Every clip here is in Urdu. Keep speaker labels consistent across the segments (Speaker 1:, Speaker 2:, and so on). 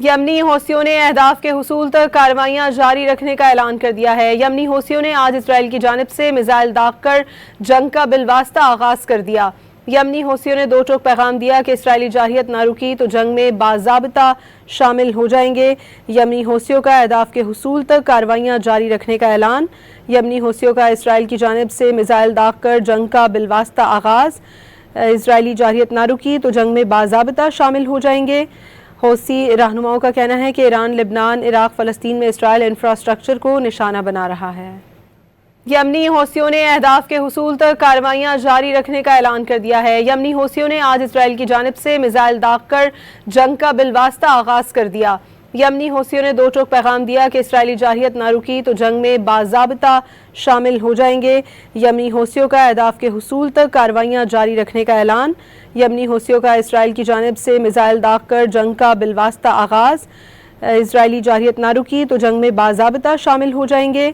Speaker 1: یمنی حوثیوں نے اہداف کے حصول تک کارروائیاں جاری رکھنے کا اعلان کر دیا ہے۔ یمنی حوثیوں نے آج اسرائیل کی جانب سے میزائل داغ کر جنگ کا بالواسطہ آغاز کر دیا۔ یمنی حوثیوں نے دو ٹوک پیغام دیا کہ اسرائیلی جارحیت نہ رکی تو جنگ میں باضابطہ شامل ہو جائیں گے۔ یمنی حوثیوں کا اہداف کے حصول تک کارروائیاں جاری رکھنے کا اعلان۔ یمنی حوثیوں کا اسرائیل کی جانب سے میزائل داغ کر جنگ کا بالواسطہ آغاز۔ اسرائیلی جارحیت نہ رکی تو جنگ میں باضابطہ شامل ہو جائیں گے۔ حوثی رہنماؤں کا کہنا ہے کہ ایران، لبنان، عراق، فلسطین میں اسرائیل انفراسٹرکچر کو نشانہ بنا رہا ہے۔ یمنی حوثیوں نے اہداف کے حصول تک کارروائیاں جاری رکھنے کا اعلان کر دیا ہے۔ یمنی حوثیوں نے آج اسرائیل کی جانب سے میزائل داغ کر جنگ کا بالواسطہ آغاز کر دیا۔ یمنی حوثیوں نے دو ٹوک پیغام دیا کہ اسرائیلی جارحیت نہ رکی تو جنگ میں باضابطہ شامل ہو جائیں گے۔ یمنی حوثیوں کا اہداف کے حصول تک کارروائیاں جاری رکھنے کا اعلان۔ یمنی حوثیوں کا اسرائیل کی جانب سے میزائل داغ کر جنگ کا بالواسطہ آغاز۔ اسرائیلی جارحیت نہ رکی تو جنگ میں باضابطہ شامل ہو جائیں گے۔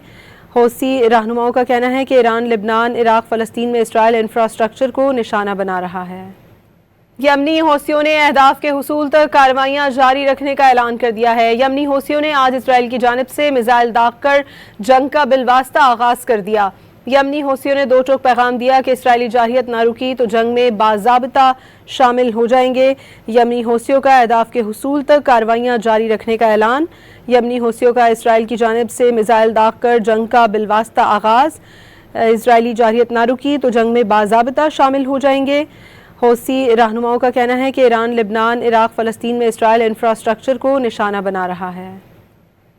Speaker 1: حوثی رہنماؤں کا کہنا ہے کہ ایران، لبنان، عراق، فلسطین میں اسرائیل انفراسٹرکچر کو نشانہ بنا رہا ہے۔ یمنی حوثیوں نے اہداف کے حصول تک کارروائیاں جاری رکھنے کا اعلان کر دیا ہے۔ یمنی حوثیوں نے آج اسرائیل کی جانب سے میزائل داغ کر جنگ کا بالواسطہ آغاز کر دیا۔ یمنی حوثیوں نے دو ٹوک پیغام دیا کہ اسرائیلی جارحیت نہ رکی تو جنگ میں باضابطہ شامل ہو جائیں گے۔ یمنی حوثیوں کا اہداف کے حصول تک کارروائیاں جاری رکھنے کا اعلان۔ یمنی حوثیوں کا اسرائیل کی جانب سے میزائل داغ کر جنگ کا بالواسطہ آغاز۔ اسرائیلی جارحیت نہ رکی تو جنگ میں باضابطہ شامل ہو جائیں گے۔ حوثی رہنماؤں کا کہنا ہے کہ ایران، لبنان، عراق، فلسطین میں اسرائیل انفراسٹرکچر کو نشانہ بنا رہا ہے۔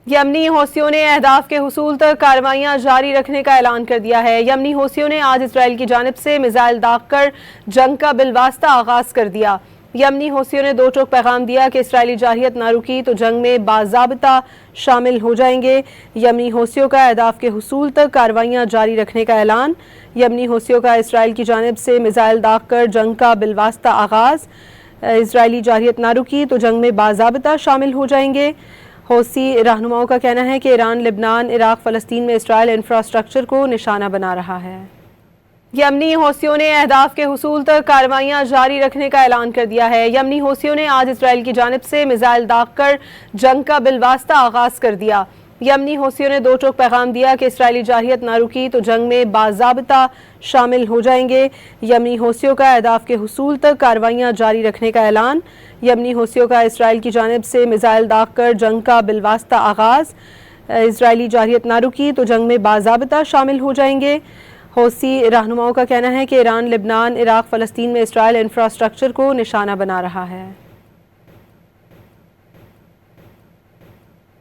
Speaker 1: یمنی حوثیوں نے اہداف کے حصول تک کارروائیاں جاری رکھنے کا اعلان کر دیا ہے۔ یمنی حوثیوں نے آج اسرائیل کی جانب سے میزائل داغ کر جنگ کا بالواسطہ آغاز کر دیا۔ یمنی حوثیوں نے دو ٹوک پیغام دیا کہ اسرائیلی جارحیت نہ رکی تو جنگ میں باضابطہ شامل ہو جائیں گے۔ یمنی حوثیوں کا اہداف کے حصول تک کارروائیاں جاری رکھنے کا اعلان۔ یمنی حوثیوں کا اسرائیل کی جانب سے میزائل داغ کر جنگ کا بالواسطہ آغاز۔ اسرائیلی جارحیت نہ رکی تو جنگ میں باضابطہ شامل ہو جائیں گے۔ حوثی رہنماؤں کا کہنا ہے کہ ایران، لبنان، عراق، فلسطین میں اسرائیل انفراسٹرکچر کو نشانہ بنا رہا ہے۔ یمنی حوثیوں نے اہداف کے حصول تک کارروائیاں جاری رکھنے کا اعلان کر دیا ہے۔ یمنی حوثیوں نے آج اسرائیل کی جانب سے میزائل داغ کر جنگ کا بالواسطہ آغاز کر دیا۔ یمنی حوثیوں نے دو ٹوک پیغام دیا کہ اسرائیلی جارحیت نہ رکی تو جنگ میں باضابطہ شامل ہو جائیں گے۔ یمنی حوثیوں کا اہداف کے حصول تک کارروائیاں جاری رکھنے کا اعلان۔ یمنی حوثیوں کا اسرائیل کی جانب سے میزائل داغ کر جنگ کا بالواسطہ آغاز۔ اسرائیلی جارحیت نہ رکی تو جنگ میں باضابطہ شامل ہو جائیں گے۔ حوثی رہنماؤں کا کہنا ہے کہ ایران، لبنان، عراق، فلسطین میں اسرائیل انفراسٹرکچر کو نشانہ بنا رہا ہے۔